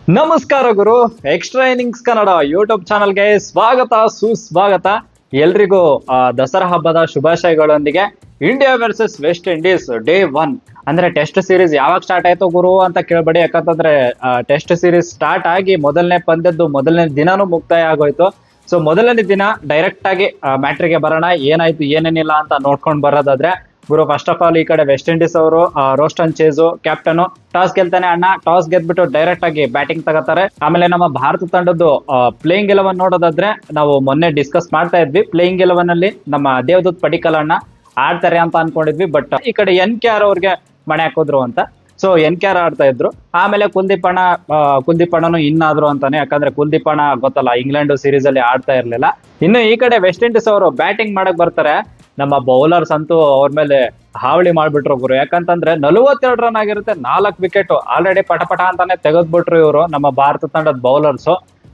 ನಮಸ್ಕಾರ ಗುರು. Extra innings Kannada YouTube ಚಾನಲ್ಗೆ ಸ್ವಾಗತ ಸುಸ್ವಾಗತ. ಎಲ್ರಿಗೂ ದಸರಾ ಹಬ್ಬದ ಶುಭಾಶಯಗಳೊಂದಿಗೆ India versus West Indies day 1 ಅಂದ್ರೆ ಟೆಸ್ಟ್ ಸೀರೀಸ್ ಯಾವಾಗ ಸ್ಟಾರ್ಟ್ ಆಯ್ತು ಗುರು ಅಂತ ಕೇಳ್ಬೇಡಿ. ಯಾಕಂತಂದ್ರೆ ಟೆಸ್ಟ್ ಸೀರೀಸ್ ಸ್ಟಾರ್ಟ್ ಆಗಿ ಮೊದಲನೇ ಪಂದ್ಯದ್ದು ಮೊದಲನೇ ದಿನಾನು ಮುಕ್ತಾಯ ಆಗೋಯ್ತು. ಸೊ ಮೊದಲನೇ ದಿನ ಡೈರೆಕ್ಟ್ ಆಗಿ ಮ್ಯಾಟ್ರಿಗೆ ಬರೋಣ. ಏನಾಯ್ತು ಏನೇನಿಲ್ಲ ಅಂತ ನೋಡ್ಕೊಂಡು ಬರೋದಾದ್ರೆ ಗುರು, ಫಸ್ಟ್ ಆಫ್ ಆಲ್ ಈ ಕಡೆ ವೆಸ್ಟ್ ಇಂಡೀಸ್ ಅವರು ರೋಸ್ಟನ್ ಚೇಜು ಕ್ಯಾಪ್ಟನ್ ಟಾಸ್ ಗೆಲ್ತಾನೆ. ಅಣ್ಣ ಟಾಸ್ ಗೆದ್ಬಿಟ್ಟು ಡೈರೆಕ್ಟ್ ಆಗಿ ಬ್ಯಾಟಿಂಗ್ ತಗೋತಾರೆ. ಆಮೇಲೆ ನಮ್ಮ ಭಾರತ ತಂಡದ್ದು ಪ್ಲೇಯಿಂಗ್ 11 ನೋಡೋದಾದ್ರೆ ನಾವು ಮೊನ್ನೆ ಡಿಸ್ಕಸ್ ಮಾಡ್ತಾ ಇದ್ವಿ. ಪ್ಲೇಯಿಂಗ್ 11 ಅಲ್ಲಿ ನಮ್ಮ ದೇವದೂತ್ ಪಡಿಕಲ್ ಅಣ್ಣ ಆಡ್ತಾರೆ ಅಂತ ಅನ್ಕೊಂಡಿದ್ವಿ. ಬಟ್ ಈ ಕಡೆ NKR ಅವ್ರಿಗೆ ಮಣೆ ಹಾಕಿದ್ರು ಅಂತ. ಸೊ NKR ಆಡ್ತಾ ಇದ್ರು. ಆಮೇಲೆ ಕುಲ್ದೀಪ್ ಅಣ್ಣನು ಇನ್ನಾದ್ರು ಅಂತಾನೆ. ಯಾಕಂದ್ರೆ ಕುಲ್ದೀಪ್ ಅಣ್ಣ ಗೊತ್ತಲ್ಲ, ಇಂಗ್ಲೆಂಡ್ ಸೀರೀಸ್ ಅಲ್ಲಿ ಆಡ್ತಾ ಇರ್ಲಿಲ್ಲ. ಇನ್ನು ಈ ಕಡೆ ವೆಸ್ಟ್ ಇಂಡೀಸ್ ಅವರು ಬ್ಯಾಟಿಂಗ್ ಮಾಡಕ್ ಬರ್ತಾರೆ. ನಮ್ಮ ಬೌಲರ್ಸ್ ಅಂತೂ ಅವ್ರ ಮೇಲೆ ಹಾವಳಿ ಮಾಡ್ಬಿಟ್ರು ಗುರು. ಯಾಕಂತಂದ್ರೆ 42 ರನ್ ಆಗಿರುತ್ತೆ, 4 ವಿಕೆಟ್ ಆಲ್ರೆಡಿ ಪಟಪಟ ಅಂತಾನೆ ತೆಗೆದ್ಬಿಟ್ರು ಇವರು ನಮ್ಮ ಭಾರತ ತಂಡದ ಬೌಲರ್ಸ್.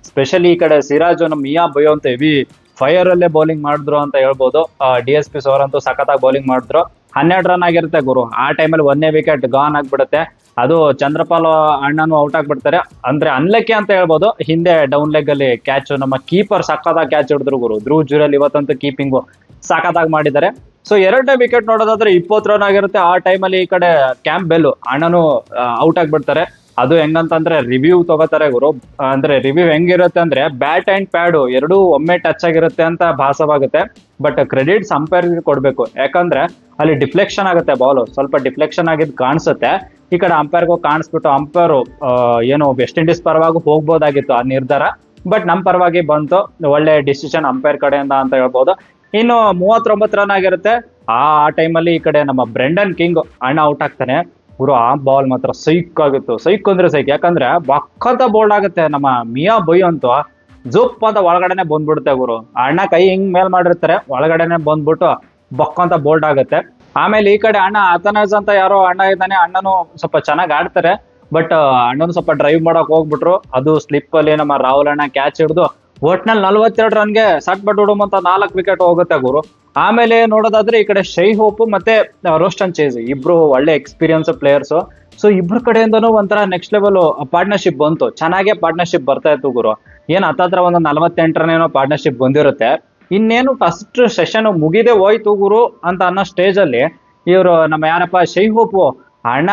ಸ್ಪೆಷಲಿ ಈ ಕಡೆ ಸಿರಾಜು, ನಮ್ಮ ಮಿಯಾ ಬಯೋ ಅಂತ ಹೆವಿ ಫೈರ್ ಅಲ್ಲೇ ಬೌಲಿಂಗ್ ಮಾಡಿದ್ರು ಅಂತ ಹೇಳ್ಬೋದು. DSP ಅವರಂತೂ ಸಖತ್ತಾಗಿ ಬೌಲಿಂಗ್ ಮಾಡಿದ್ರು. 12 ರನ್ ಆಗಿರುತ್ತೆ ಗುರು. ಆ ಟೈಮಲ್ಲಿ 1ನೇ ವಿಕೆಟ್ ಗಾನ್ ಆಗ್ಬಿಡುತ್ತೆ. ಅದು ಚಂದ್ರಪಾಲ್ ಅಣ್ಣನು ಔಟ್ ಆಗ್ಬಿಡ್ತಾರೆ. ಅಂದ್ರೆ ಅನ್ಲಕ್ಕಿ ಅಂತ ಹೇಳ್ಬೋದು. ಹಿಂದೆ ಡೌನ್ ಲೆಗ್ ಅಲ್ಲಿ ಕ್ಯಾಚ್ ನಮ್ಮ ಕೀಪರ್ ಸಖತ್ತಾಗಿ ಕ್ಯಾಚ್ ಹಿಡಿದ್ರು ಗುರು. ಧ್ರುವ್ ಜುರೇಲ್ ಇವತ್ತಂತೂ ಕೀಪಿಂಗು ಸಖತ್ತಾಗಿ ಮಾಡಿದ್ದಾರೆ. ಸೊ 2ನೇ ವಿಕೆಟ್ ನೋಡೋದಾದ್ರೆ 20 ರನ್ ಆಗಿರುತ್ತೆ. ಆ ಟೈಮಲ್ಲಿ ಈ ಕಡೆ ಕ್ಯಾಂಪ್ ಬೆಲ್ ಅಣ್ಣನು ಔಟ್ ಆಗ್ಬಿಡ್ತಾರೆ. ಅದು ಹೆಂಗಂತಂದ್ರೆ ರಿವ್ಯೂ ತಗೋತಾರೆ ಗುರು. ಅಂದ್ರೆ ರಿವ್ಯೂ ಹೆಂಗಿರುತ್ತೆ ಅಂದ್ರೆ ಬ್ಯಾಟ್ ಅಂಡ್ ಪ್ಯಾಡ್ ಎರಡೂ ಒಮ್ಮೆ ಟಚ್ ಆಗಿರುತ್ತೆ ಅಂತ ಭಾಸವಾಗುತ್ತೆ. ಬಟ್ ಕ್ರೆಡಿಟ್ಸ್ ಅಂಪೈರ್ಗೆ ಕೊಡ್ಬೇಕು. ಯಾಕಂದ್ರೆ ಅಲ್ಲಿ ಡಿಫ್ಲೆಕ್ಷನ್ ಆಗುತ್ತೆ, ಬಾಲ್ ಸ್ವಲ್ಪ ಡಿಫ್ಲೆಕ್ಷನ್ ಆಗಿದ್ ಕಾಣಿಸುತ್ತೆ. ಈ ಕಡೆ ಅಂಪೈರ್ಗೂ ಕಾಣಿಸ್ಬಿಟ್ಟು ಅಂಪೈರ್ ಏನು ವೆಸ್ಟ್ ಇಂಡೀಸ್ ಪರವಾಗಿ ಹೋಗ್ಬೋದಾಗಿತ್ತು ಆ ನಿರ್ಧಾರ. ಬಟ್ ನಮ್ ಪರವಾಗಿ ಬಂತು. ಒಳ್ಳೆ ಡಿಸಿಷನ್ ಅಂಪೈರ್ ಕಡೆಯಿಂದ ಅಂತ ಹೇಳ್ಬೋದು. ಇನ್ನು 39 ರನ್ ಆಗಿರುತ್ತೆ. ಆ ಟೈಮಲ್ಲಿ ಈ ಕಡೆ ನಮ್ಮ ಬ್ರೆಂಡನ್ ಕಿಂಗ್ ಅಣ್ಣ ಔಟ್ ಆಗ್ತಾನೆ ಗುರು. ಆ ಬಾಲ್ ಮಾತ್ರ ಸೈಕ್ ಆಗಿತ್ತು. ಸೈಕ್ ಅಂದ್ರೆ ಸೈಕ್. ಯಾಕಂದ್ರೆ ಬಕ್ಕಂತ ಬೋಲ್ಡ್ ಆಗುತ್ತೆ. ನಮ್ಮ ಮಿಯಾ ಬೊಯ್ ಅಂತೂ ಜುಪ್ ಅಂತ ಒಳಗಡೆನೆ ಬಂದ್ಬಿಡುತ್ತೆ ಗುರು. ಅಣ್ಣ ಕೈ ಹಿಂಗ್ ಮೇಲ್ ಮಾಡಿರ್ತಾರೆ, ಒಳಗಡೆನೆ ಬಂದ್ಬಿಟ್ಟು ಬಕ್ಕಂತ ಬೋಲ್ಡ್ ಆಗುತ್ತೆ. ಆಮೇಲೆ ಈ ಕಡೆ ಅಣ್ಣ ಅಥನಜ್ ಅಂತ ಯಾರೋ ಅಣ್ಣ ಇದ್ದಾನೆ. ಅಣ್ಣನು ಸ್ವಲ್ಪ ಚೆನ್ನಾಗಿ ಆಡ್ತಾರೆ. ಬಟ್ ಅಣ್ಣನು ಸ್ವಲ್ಪ ಡ್ರೈವ್ ಮಾಡಕ್ ಹೋಗ್ಬಿಟ್ರು. ಅದು ಸ್ಲಿಪ್ ಅಲ್ಲಿ ನಮ್ಮ ರಾಹುಲ್ ಅಣ್ಣ ಕ್ಯಾಚ್ ಹಿಡಿದು ಒಟ್ನಲ್ಲಿ 42 ರನ್ಗೆ ಸಟ್ ಬಡ್ಬಿಡುಮ್ ಅಂತ 4 ವಿಕೆಟ್ ಹೋಗುತ್ತೆ ಗುರು. ಆಮೇಲೆ ನೋಡೋದಾದ್ರೆ ಈ ಕಡೆ ಶೈ ಹೋಪ್ ಮತ್ತೆ ರೋಸ್ಟನ್ ಚೇಜ್ ಇಬ್ರು ಒಳ್ಳೆ ಎಕ್ಸ್ಪೀರಿಯನ್ಸ್ ಪ್ಲೇಯರ್ಸ್. ಸೊ ಇಬ್ರ ಕಡೆಯಿಂದನೂ ಒಂಥರ ನೆಕ್ಸ್ಟ್ ಲೆವೆಲ್ ಪಾರ್ಟ್ನರ್ಶಿಪ್ ಬಂತು. ಚೆನ್ನಾಗೇ ಪಾರ್ಟ್ನರ್ಶಿಪ್ ಬರ್ತಾ ಇತ್ತು ಗುರು. ಏನ್ ಹತ್ತತ್ರ ಒಂದು 48 ರನ್ ಏನೋ ಪಾರ್ಟ್ನರ್ಶಿಪ್ ಬಂದಿರುತ್ತೆ. ಇನ್ನೇನು ಫಸ್ಟ್ ಸೆಷನ್ ಮುಗಿದೇ ಹೋಯ್ತು ಗುರು ಅಂತ ಅನ್ನೋ ಸ್ಟೇಜ್ ಅಲ್ಲಿ ಇವರು ನಮ್ಮ ಯಾರಪ್ಪ ಶೈ ಹೋಪ್ ಅಣ್ಣ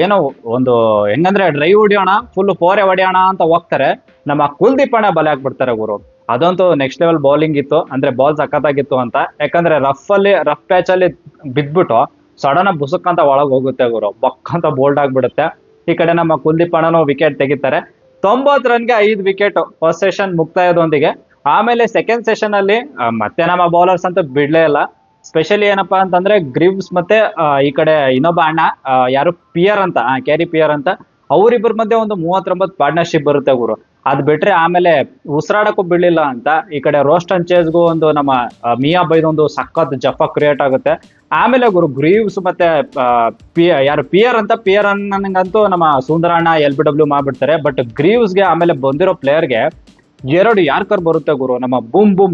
ಏನೋ ಒಂದು ಹೆಂಗಂದ್ರೆ ಡ್ರೈವ್ ಹೊಡಿಯೋಣ, ಫುಲ್ 4 ಹೊಡಿಯೋಣ ಅಂತ ಹೋಗ್ತಾರೆ. ನಮ್ಮ ಕುಲ್ದೀಪ್ ಅಣ್ಣ ಬಲೆ ಹಾಕ್ಬಿಡ್ತಾರೆ ಗುರು. ಅದಂತೂ ನೆಕ್ಸ್ಟ್ ಲೆವೆಲ್ ಬೌಲಿಂಗ್ ಇತ್ತು. ಅಂದ್ರೆ ಬಾಲ್ ಸಖತ್ತಾಗಿತ್ತು ಅಂತ. ಯಾಕಂದ್ರೆ ರಫ್ ಪ್ಯಾಚ್ ಅಲ್ಲಿ ಬಿದ್ಬಿಟ್ಟು ಸಡನ್ ಬುಸಕ್ ಅಂತ ಒಳಗ್ ಹೋಗುತ್ತೆ ಗುರು. ಬಕ್ಕಂತ ಬೋಲ್ಡ್ ಆಗ್ಬಿಡುತ್ತೆ. ಈ ಕಡೆ ನಮ್ಮ ಕುಲ್ದೀಪ್ ಅಣ್ಣನು ವಿಕೆಟ್ ತೆಗಿತಾರೆ. 90 ರನ್ಗೆ 5 ವಿಕೆಟ್ ಫಸ್ಟ್ ಸೆಷನ್ ಮುಕ್ತಾಯದೊಂದಿಗೆ. ಆಮೇಲೆ ಸೆಕೆಂಡ್ ಸೆಷನ್ ಅಲ್ಲಿ ಮತ್ತೆ ನಮ್ಮ ಬೌಲರ್ಸ್ ಅಂತ ಬಿಡ್ಲೇ ಇಲ್ಲ. ಸ್ಪೆಷಲಿ ಏನಪ್ಪಾ ಅಂತಂದ್ರೆ ಗ್ರೀವ್ಸ್ ಮತ್ತೆ ಈ ಕಡೆ ಇನ್ನೊಬ್ಬ ಅಣ್ಣ ಯಾರು ಪಿಯರ್ ಅಂತ ಕ್ಯಾರಿ ಪಿಯರ್ ಅಂತ, ಅವರಿಬ್ಬರ ಮಧ್ಯೆ ಒಂದು 39 ಪಾರ್ಟ್ನರ್ಶಿಪ್ ಬರುತ್ತೆ ಗುರು. ಅದ್ ಬಿಟ್ರೆ ಆಮೇಲೆ ಉಸಿರಾಡಕ್ಕೂ ಬಿಡ್ಲಿಲ್ಲ ಅಂತ ಈ ಕಡೆ ರೋಸ್ಟನ್ ಚೇಜ್ಗೂ ಒಂದು ನಮ್ಮ ಮಿಯಾ ಬೈದೊಂದು ಸಖತ್ ಜಫ ಕ್ರಿಯೇಟ್ ಆಗುತ್ತೆ. ಆಮೇಲೆ ಗುರು ಗ್ರೀವ್ಸ್ ಮತ್ತೆ ಯಾರು ಪಿಯರ್ ಅನ್ನಂಗಂತೂ ನಮ್ಮ ಸುಂದರಣ್ಣ LBW ಮಾಡ್ಬಿಡ್ತಾರೆ. ಬಟ್ ಗ್ರೀವ್ಸ್ಗೆ ಆಮೇಲೆ ಬಂದಿರೋ ಪ್ಲೇಯರ್ಗೆ 2 ಯಾರ್ಕರ್ ಬರುತ್ತೆ ಗುರು. ನಮ್ಮ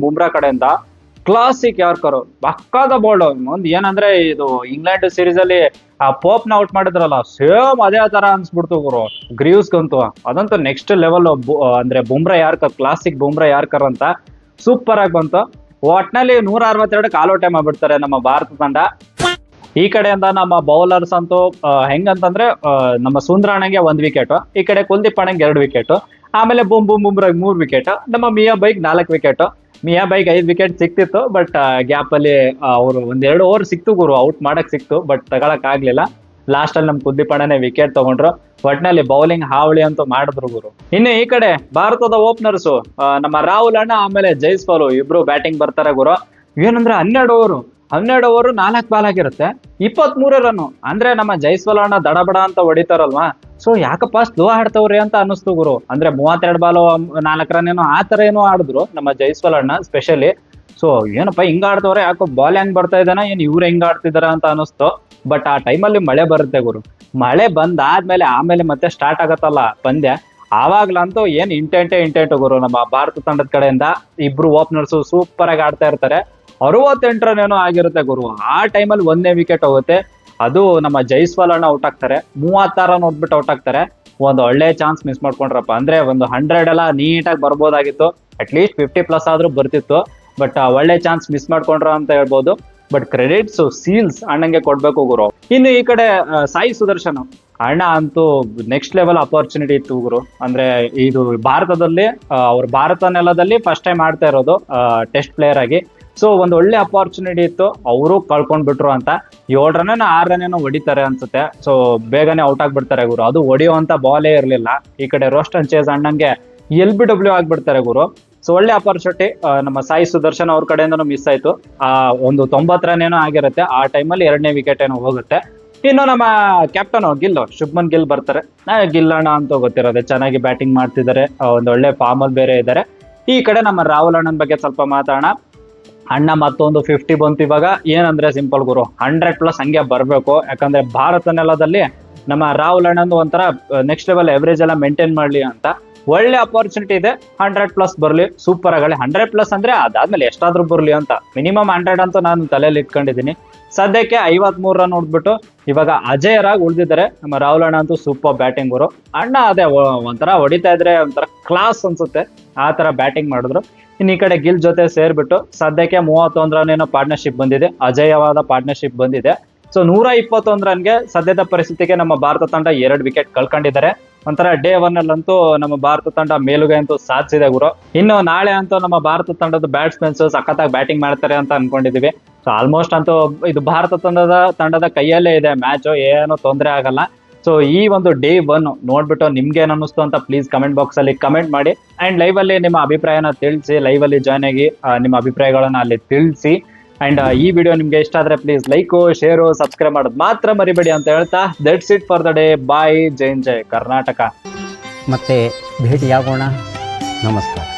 ಬುಮ್ರಾ ಕಡೆಯಿಂದ ಕ್ಲಾಸಿಕ್ ಯಾರ್ಕರ್ ಪಕ್ಕಾದ ಬೋಲ್ಡ್. ಒಂದು ಏನಂದ್ರೆ ಇದು ಇಂಗ್ಲೆಂಡ್ ಸೀರೀಸ್ ಅಲ್ಲಿ ಪೋಪ್ನ ಔಟ್ ಮಾಡಿದ್ರಲ್ಲ, ಸೇಮ್ ಅದೇ ತರ ಅನ್ಸ್ಬಿಡ್ತು ಗುರು ಗ್ರೀವ್ಸ್ಗಂತೂ. ಅದಂತೂ ನೆಕ್ಸ್ಟ್ ಲೆವೆಲ್. ಅಂದ್ರೆ ಕ್ಲಾಸಿಕ್ ಬುಮ್ರಾ ಯಾರ್ಕರ್ ಅಂತ ಸೂಪರ್ ಆಗಿ ಬಂತು. ಒಟ್ನಲ್ಲಿ 162 ಆಲ್ ಔಟ್ ಮಾಡ್ಬಿಡ್ತಾರೆ ನಮ್ಮ ಭಾರತ ತಂಡ. ಈ ಕಡೆಯಿಂದ ನಮ್ಮ ಬೌಲರ್ಸ್ ಅಂತೂ ಹೆಂಗಂತಂದ್ರೆ ನಮ್ಮ ಸುಂದರಣ್ಣಗೆ 1 ವಿಕೆಟ್, ಈ ಕಡೆ ಕುಲ್ದೀಪ್ ಅಣ್ಣಂಗೆ 2 ವಿಕೆಟ್, ಆಮೇಲೆ ಬುಮ್ರಾಗ್ 3 ವಿಕೆಟ್, ನಮ್ಮ ಮಿಯಾ ಬೈಗ್ 4 ವಿಕೆಟ್. ಮಿಯಾ ಬೈಗ್ 5 ವಿಕೆಟ್ ಸಿಕ್ತಿತ್ತು. ಬಟ್ ಗ್ಯಾಪ್ ಅಲ್ಲಿ ಅವರು 1-2 ಓವರ್ ಸಿಕ್ತು ಗುರು, ಔಟ್ ಮಾಡಕ್ ಸಿಕ್ತು. ಬಟ್ ತಗೊಳಕ್ ಆಗ್ಲಿಲ್ಲ. ಲಾಸ್ಟ್ ಅಲ್ಲಿ ನಮ್ ಕುಲ್ದೀಪ್ ಅಣ್ಣನೇ ವಿಕೆಟ್ ತಗೊಂಡ್ರು. ಒಟ್ನಲ್ಲಿ ಬೌಲಿಂಗ್ ಹಾವಳಿ ಅಂತೂ ಮಾಡಿದ್ರು ಗುರು. ಇನ್ನು ಈ ಕಡೆ ಭಾರತದ ಓಪನರ್ಸ್ ನಮ್ಮ ರಾಹುಲ್ ಅಣ್ಣ ಆಮೇಲೆ ಜೈಸ್ವಾಲ್ ಇಬ್ರು ಬ್ಯಾಟಿಂಗ್ ಬರ್ತಾರೆ ಗುರು. ಏನಂದ್ರೆ 12 ಓವರ್ 4 ಬಾಲ್ ಆಗಿರುತ್ತೆ, 23 ರನ್. ಅಂದ್ರೆ ನಮ್ಮ ಜೈಸ್ವಾಲ್ ಅಣ್ಣ ದಡಬಡ ಅಂತ ಹೊಡಿತಾರಲ್ವಾ. ಸೊ ಯಾಕಪ್ಪ ಸ್ಲೋ ಆಡ್ತವ್ರಿ ಅಂತ ಅನ್ನಿಸ್ತು ಗುರು. ಅಂದ್ರೆ 32 ಬಾಲ್ 4 ರನ್ ಏನೋ ಆ ತರ ಏನೋ ಆಡಿದ್ರು ನಮ್ಮ ಜೈಸ್ವಾಲ್ ಅಣ್ಣ ಸ್ಪೆಷಲಿ. ಸೊ ಏನಪ್ಪ ಹಿಂಗ ಆಡ್ತವ್ರೆ, ಯಾಕೋ ಬಾಲ್ ಹೆಂಗ್ ಬರ್ತಾ ಇದ್ದಾನ, ಏನ್ ಇವ್ರು ಹೆಂಗ್ ಆಡ್ತಿದಾರ ಅಂತ ಅನಿಸ್ತು. ಬಟ್ ಆ ಟೈಮಲ್ಲಿ ಮಳೆ ಬರುತ್ತೆ ಗುರು. ಮಳೆ ಬಂದಾದ್ಮೇಲೆ ಆಮೇಲೆ ಮತ್ತೆ ಸ್ಟಾರ್ಟ್ ಆಗತ್ತಲ್ಲ ಪಂದ್ಯ, ಆವಾಗ್ಲಂತೂ ಏನ್ ಇಂಟೆಂಟ್ ಗುರು. ನಮ್ಮ ಭಾರತ ತಂಡದ ಕಡೆಯಿಂದ ಇಬ್ರು ಓಪನರ್ಸ್ ಸೂಪರ್ ಆಗಿ ಆಡ್ತಾ ಇರ್ತಾರೆ. 68 ರನ್ ಏನೋ ಆಗಿರುತ್ತೆ ಗುರು. ಆ ಟೈಮಲ್ಲಿ 1ನೇ ವಿಕೆಟ್ ಹೋಗುತ್ತೆ. ಅದು ನಮ್ಮ ಜೈಸ್ವಾಲ್ ಅಣ್ಣ ಔಟ್ ಆಗ್ತಾರೆ. 36 ರನ್ ಹೊಡ್ಬಿಟ್ಟು ಔಟ್ ಆಗ್ತಾರೆ. ಒಂದು ಒಳ್ಳೆ ಚಾನ್ಸ್ ಮಿಸ್ ಮಾಡ್ಕೊಂಡ್ರಪ್ಪ. ಅಂದ್ರೆ ಒಂದು 100 ಎಲ್ಲ ನೀಟಾಗಿ ಬರ್ಬೋದಾಗಿತ್ತು, ಅಟ್ಲೀಸ್ಟ್ 50+ ಆದ್ರೂ ಬರ್ತಿತ್ತು. ಬಟ್ ಒಳ್ಳೆ ಚಾನ್ಸ್ ಮಿಸ್ ಮಾಡ್ಕೊಂಡ್ರ ಅಂತ ಹೇಳ್ಬೋದು. ಬಟ್ ಕ್ರೆಡಿಟ್ಸ್ ಸೀಲ್ಸ್ ಅಣ್ಣಂಗೆ ಕೊಡ್ಬೇಕು ಗುರು. ಇನ್ನು ಈ ಕಡೆ ಸಾಯಿ ಸುದರ್ಶನ್ ಅಣ್ಣ ಅಂತೂ ನೆಕ್ಸ್ಟ್ ಲೆವೆಲ್ ಅಪರ್ಚುನಿಟಿ ಇತ್ತು ಗುರು. ಅಂದ್ರೆ ಇದು ಭಾರತದಲ್ಲಿ ಅವ್ರ ಭಾರತ ನೆಲದಲ್ಲಿ ಫಸ್ಟ್ ಟೈಮ್ ಆಡ್ತಾ ಇರೋದು ಟೆಸ್ಟ್ ಪ್ಲೇಯರ್ ಆಗಿ. ಸೊ ಒಂದು ಒಳ್ಳೆ ಅಪರ್ಚುನಿಟಿ ಇತ್ತು, ಅವರು ಕಳ್ಕೊಂಡ್ಬಿಟ್ರು ಅಂತ. 7 ರನ್ 6 ರನ್ ಹೊಡಿತಾರೆ ಅನ್ಸುತ್ತೆ. ಸೊ ಬೇಗನೆ ಔಟ್ ಆಗ್ಬಿಡ್ತಾರೆ ಗುರು. ಅದು ಹೊಡಿಯುವಂತ ಬಾಲೇ ಇರ್ಲಿಲ್ಲ. ಈ ಕಡೆ ರೋಸ್ಟನ್ ಚೇಸ್ ಅಣ್ಣಂಗೆ LBW ಆಗ್ಬಿಡ್ತಾರೆ ಗುರು. ಸೊ ಒಳ್ಳೆ ಅಪರ್ಚುನಿಟಿ ನಮ್ಮ ಸಾಯಿ ಸುದರ್ಶನ್ ಅವ್ರ ಕಡೆಯಿಂದನೂ ಮಿಸ್ ಆಯ್ತು. ಒಂದು 90 ರನ್ ಏನೋ ಆಗಿರುತ್ತೆ ಆ ಟೈಮಲ್ಲಿ, 2ನೇ ವಿಕೆಟ್ ಏನೋ ಹೋಗುತ್ತೆ. ಇನ್ನು ನಮ್ಮ ಕ್ಯಾಪ್ಟನ್ ಶುಭ್ಮನ್ ಗಿಲ್ ಬರ್ತಾರೆ. ಗಿಲ್ ಅಣ್ಣ ಅಂತ ಗೊತ್ತಿರೋದೆ, ಚೆನ್ನಾಗಿ ಬ್ಯಾಟಿಂಗ್ ಮಾಡ್ತಿದ್ದಾರೆ, ಒಂದು ಒಳ್ಳೆ ಫಾರ್ಮ್ ಅಲ್ಲಿ ಬೇರೆ ಇದ್ದಾರೆ. ಈ ಕಡೆ ನಮ್ಮ ರಾಹುಲ್ ಅಣ್ಣನ ಬಗ್ಗೆ ಸ್ವಲ್ಪ ಮಾತಾಡೋಣ. ಅಣ್ಣ ಮತ್ತೊಂದು 50 ಬಂತು ಇವಾಗ. ಏನಂದ್ರೆ ಸಿಂಪಲ್ ಗುರು, 100+ ಹಂಗೆ ಬರ್ಬೇಕು. ಯಾಕಂದ್ರೆ ಭಾರತ ನೆಲದಲ್ಲಿ ನಮ್ಮ ರಾಹುಲ್ ಅಣ್ಣಂದು ಒಂಥರ ನೆಕ್ಸ್ಟ್ ಲೆವೆಲ್ ಎವರೇಜ್ ಎಲ್ಲ ಮೇಂಟೈನ್ ಮಾಡ್ಲಿ ಅಂತ ಒಳ್ಳೆ ಅಪರ್ಚುನಿಟಿ ಇದೆ. 100+ ಬರ್ಲಿ, ಸೂಪರ್ ಆಗಲಿ. 100+ ಅಂದ್ರೆ ಅದಾದ್ಮೇಲೆ ಎಷ್ಟಾದ್ರೂ ಬರ್ಲಿ ಅಂತ, ಮಿನಿಮಮ್ 100 ಅಂತ ನಾನು ತಲೆಯಲ್ಲಿ ಇಟ್ಕೊಂಡಿದ್ದೀನಿ. ಸದ್ಯಕ್ಕೆ 53 ರನ್ ಹೊಡ್ಬಿಟ್ಟು ಇವಾಗ ಅಜೇಯರಾಗಿ ಉಳಿದಿದ್ದಾರೆ. ನಮ್ಮ ರಾಹುಲ್ ಅಣ್ಣ ಅಂತೂ ಸೂಪರ್ ಬ್ಯಾಟಿಂಗ್ ಗುರು. ಅಣ್ಣ ಅದೇ ಒಂಥರ ಹೊಡಿತಾ ಇದ್ರೆ ಒಂಥರ ಕ್ಲಾಸ್ ಅನ್ಸುತ್ತೆ, ಆ ತರ ಬ್ಯಾಟಿಂಗ್ ಮಾಡಿದ್ರು. ಇನ್ನು ಈ ಕಡೆ ಗಿಲ್ ಜೊತೆ ಸೇರ್ಬಿಟ್ಟು ಸದ್ಯಕ್ಕೆ 31 ರನ್ ಏನೋ ಪಾರ್ಟ್ನರ್ಶಿಪ್ ಬಂದಿದೆ, ಅಜೇಯವಾದ ಪಾರ್ಟ್ನರ್ಶಿಪ್ ಬಂದಿದೆ. ಸೊ 121 ರನ್ಗೆ ಸದ್ಯದ ಪರಿಸ್ಥಿತಿಗೆ ನಮ್ಮ ಭಾರತ ತಂಡ 2 ವಿಕೆಟ್ ಕಳ್ಕೊಂಡಿದ್ದಾರೆ. ಒಂಥರ ಡೇ 1 ಅಲ್ಲಂತೂ ನಮ್ಮ ಭಾರತ ತಂಡ ಮೇಲುಗೈ ಅಂತೂ ಸಾಧಿಸಿದೆ ಗುರು. ಇನ್ನು ನಾಳೆ ಅಂತೂ ನಮ್ಮ ಭಾರತ ತಂಡದ ಬ್ಯಾಟ್ಸ್ಮನ್ಸ್ ಸಖತ್ತಾಗಿ ಬ್ಯಾಟಿಂಗ್ ಮಾಡ್ತಾರೆ ಅಂತ ಅನ್ಕೊಂಡಿದೀವಿ. ಸೊ ಆಲ್ಮೋಸ್ಟ್ ಅಂತೂ ಇದು ಭಾರತ ತಂಡದ ಕೈಯಲ್ಲೇ ಇದೆ ಮ್ಯಾಚ್, ಏನು ತೊಂದರೆ ಆಗಲ್ಲ. ಸೊ ಈ ಒಂದು ಡೇ 1 ನೋಡ್ಬಿಟ್ಟು ನಿಮ್ಗೆ ಏನ್ ಅನ್ನಿಸ್ತು ಅಂತ ಪ್ಲೀಸ್ ಕಮೆಂಟ್ ಬಾಕ್ಸ್ ಅಲ್ಲಿ ಕಮೆಂಟ್ ಮಾಡಿ. ಅಂಡ್ ಲೈವ್ ಅಲ್ಲಿ ನಿಮ್ಮ ಅಭಿಪ್ರಾಯನ ತಿಳಿಸಿ, ಲೈವ್ ಅಲ್ಲಿ ಜಾಯ್ನ್ ಆಗಿ ನಿಮ್ಮ ಅಭಿಪ್ರಾಯಗಳನ್ನ ಅಲ್ಲಿ ತಿಳಿಸಿ. ಅಂಡ್ ಈ ವಿಡಿಯೋ ನಿಮ್ಗೆ ಇಷ್ಟ ಆದ್ರೆ ಪ್ಲೀಸ್ ಲೈಕು, ಶೇರು, ಸಬ್ಸ್ಕ್ರೈಬ್ ಮಾಡೋದು ಮಾತ್ರ ಮರಿಬೇಡಿ ಅಂತ ಹೇಳ್ತಾ, that's it for the day. Bye. ಜೈ ಕರ್ನಾಟಕ. ಮತ್ತೆ ಭೇಟಿಯಾಗೋಣ. ನಮಸ್ಕಾರ.